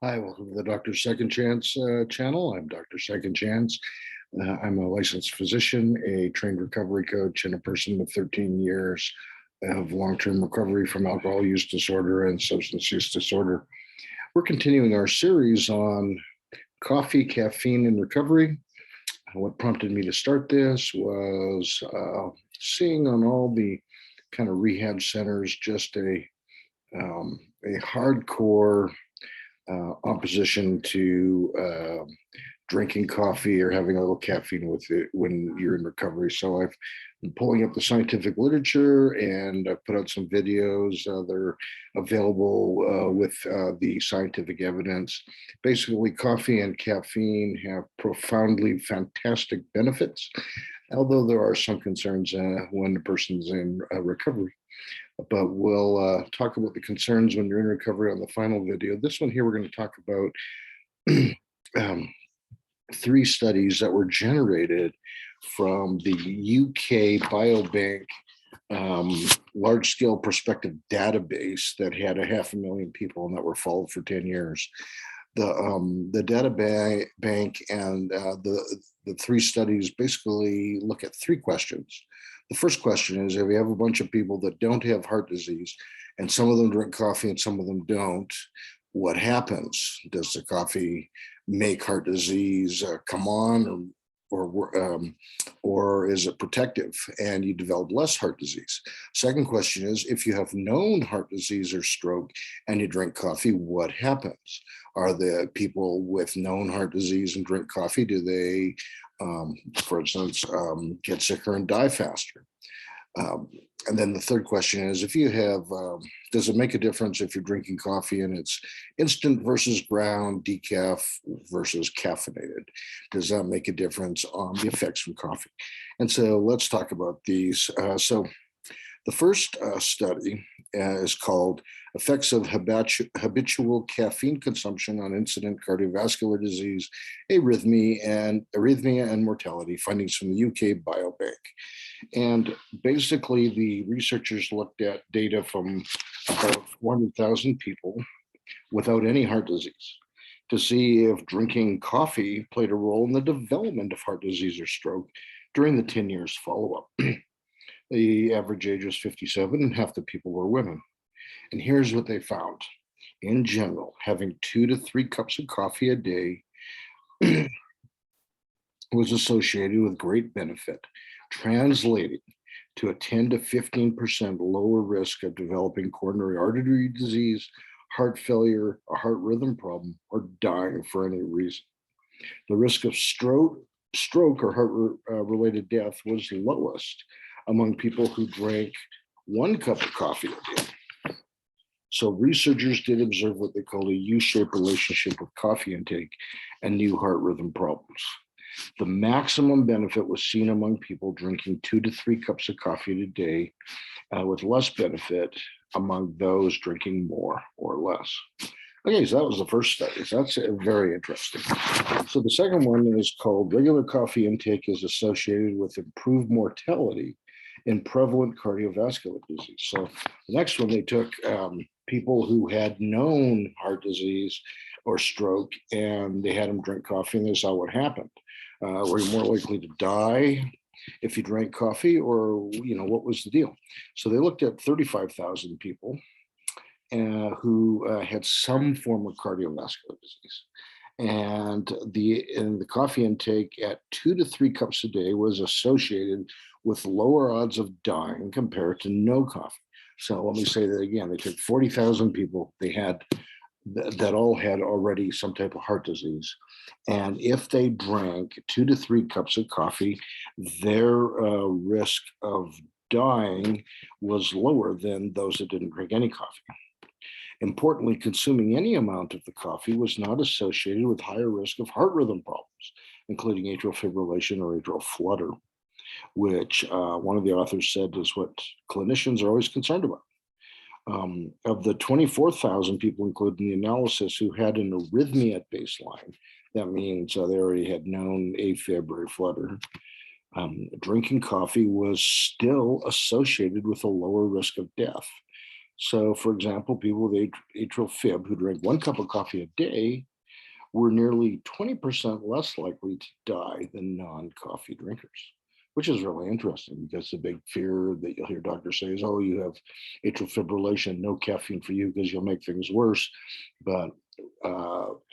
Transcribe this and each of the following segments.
Hi, welcome to the Dr. Second Chance channel. I'm Dr. Second Chance. I'm a licensed physician, a trained recovery coach, and a person with 13 years of long-term recovery from alcohol use disorder and substance use disorder. We're continuing our series on coffee, caffeine, and recovery. What prompted me to start this was seeing on all the kind of rehab centers just a hardcore opposition to drinking coffee or having a little caffeine with it when you're in recovery. So I've been pulling up the scientific literature and I've put out some videos. They're available with the scientific evidence. Basically, coffee and caffeine have profoundly fantastic benefits, although there are some concerns when the person's in recovery. But we'll talk about the concerns when you're in recovery on the final video. This one here, we're going to talk about 3 studies that were generated from the UK BioBank large-scale prospective database that had 500,000 people and that were followed for 10 years. The data bank and the 3 studies basically look at 3 questions. The first question is, if you have a bunch of people that don't have heart disease and some of them drink coffee and some of them don't, what happens? Does the coffee make heart disease come on, or is it protective and you develop less heart disease? Second question is, if you have known heart disease or stroke and you drink coffee, what happens? Are the people with known heart disease and drink coffee, do they, for instance, get sicker and die faster? And then the third question is, if you have, does it make a difference if you're drinking coffee and it's instant versus ground, decaf versus caffeinated? Does that make a difference on the effects from coffee? And so let's talk about these. So the first study is called Effects of Habitual Caffeine Consumption on Incident Cardiovascular Disease, Arrhythmia and Mortality, findings from the UK BioBank. And basically, the researchers looked at data from about 400,000 people without any heart disease to see if drinking coffee played a role in the development of heart disease or stroke during the 10 years follow-up. The average age was 57 and half the people were women. And here's what they found. In general, having 2 to 3 cups of coffee a day was associated with great benefit, translating to a 10 to 15% lower risk of developing coronary artery disease, heart failure, a heart rhythm problem, or dying for any reason. The risk of stroke or heart-related death was lowest among people who drank 1 cup of coffee a day. So researchers did observe what they called a U-shaped relationship with coffee intake and new heart rhythm problems. The maximum benefit was seen among people drinking 2 to 3 cups of coffee a day, with less benefit among those drinking more or less. Okay, so that was the first study. So that's very interesting. So the second one is called Regular Coffee Intake is Associated with Improved Mortality in Prevalent Cardiovascular Disease. So the next one, they took people who had known heart disease or stroke, and they had them drink coffee, and they saw what happened. Were you more likely to die if you drank coffee, or what was the deal? So they looked at 35,000 people who had some form of cardiovascular disease. And the coffee intake at 2 to 3 cups a day was associated with lower odds of dying compared to no coffee. So let me say that again. They took 40,000 people. They had that all had already some type of heart disease. And if they drank 2 to 3 cups of coffee, their risk of dying was lower than those that didn't drink any coffee. Importantly, consuming any amount of the coffee was not associated with higher risk of heart rhythm problems, including atrial fibrillation or atrial flutter, which one of the authors said is what clinicians are always concerned about. Of the 24,000 people included in the analysis who had an arrhythmia at baseline, that means they already had known AFib or flutter, drinking coffee was still associated with a lower risk of death. So, for example, people with atrial fib who drink 1 cup of coffee a day were nearly 20% less likely to die than non-coffee drinkers, which is really interesting because the big fear that you'll hear doctors say is, oh, you have atrial fibrillation, no caffeine for you because you'll make things worse. But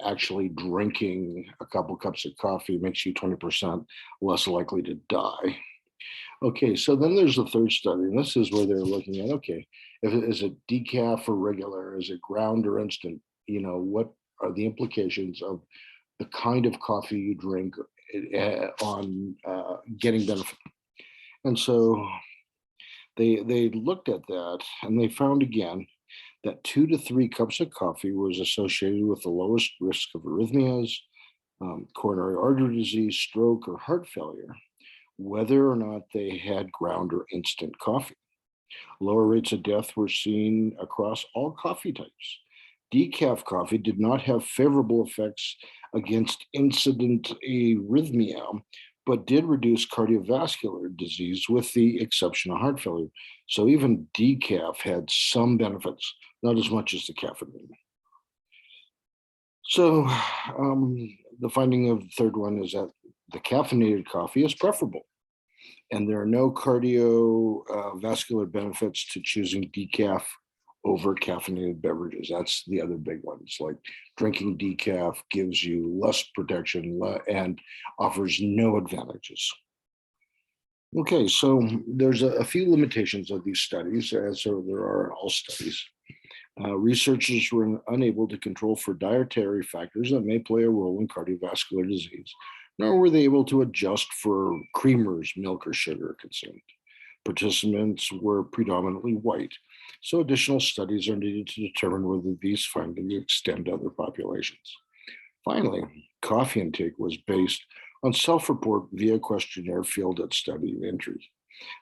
actually drinking a couple cups of coffee makes you 20% less likely to die. Okay, so then there's the third study, and this is where they're looking at, okay, if it is it decaf or regular, is it ground or instant? What are the implications of the kind of coffee you drink on getting benefit? And so they looked at that, and they found again that 2 to 3 cups of coffee was associated with the lowest risk of arrhythmias, coronary artery disease, stroke, or heart failure, whether or not they had ground or instant coffee. Lower rates of death were seen across all coffee types. Decaf coffee did not have favorable effects against incident arrhythmia, but did reduce cardiovascular disease with the exception of heart failure. So even decaf had some benefits, not as much as the caffeine. So the finding of the third one is that the caffeinated coffee is preferable, and there are no cardiovascular benefits to choosing decaf over caffeinated beverages. That's the other big one. It's like drinking decaf gives you less protection and offers no advantages. Okay, so there's a few limitations of these studies, as there are in all studies. Researchers were unable to control for dietary factors that may play a role in cardiovascular disease, nor were they able to adjust for creamers, milk, or sugar consumed. Participants were predominantly white, so additional studies are needed to determine whether these findings extend to other populations. Finally, coffee intake was based on self-report via questionnaire filled at study entry.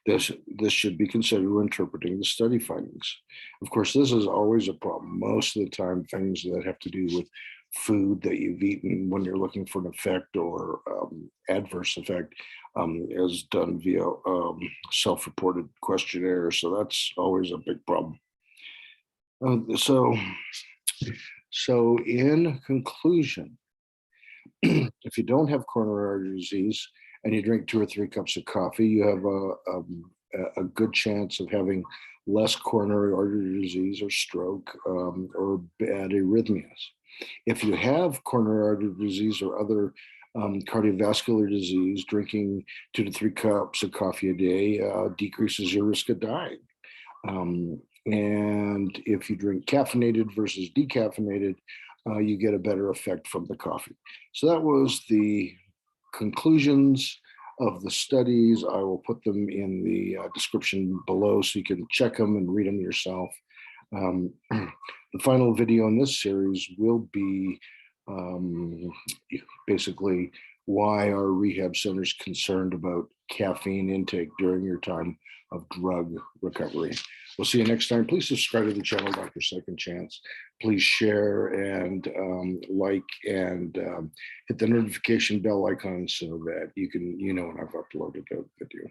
This should be considered when interpreting the study findings. Of course, this is always a problem. Most of the time, things that have to do with food that you've eaten when you're looking for an effect or adverse effect is done via self-reported questionnaire. So that's always a big problem. So in conclusion, if you don't have coronary artery disease and you drink 2 or 3 cups of coffee, you have a good chance of having less coronary artery disease or stroke or bad arrhythmias. If you have coronary artery disease or other cardiovascular disease, drinking 2 to 3 cups of coffee a day decreases your risk of dying. And if you drink caffeinated versus decaffeinated, you get a better effect from the coffee. So that was the conclusions of the studies. I will put them in the description below so you can check them and read them yourself. The final video in this series will be basically why are rehab centers concerned about caffeine intake during your time of drug recovery. We'll see you next time. Please subscribe to the channel, Dr. Second Chance. Please share and like and hit the notification bell icon so that you know when I've uploaded a video.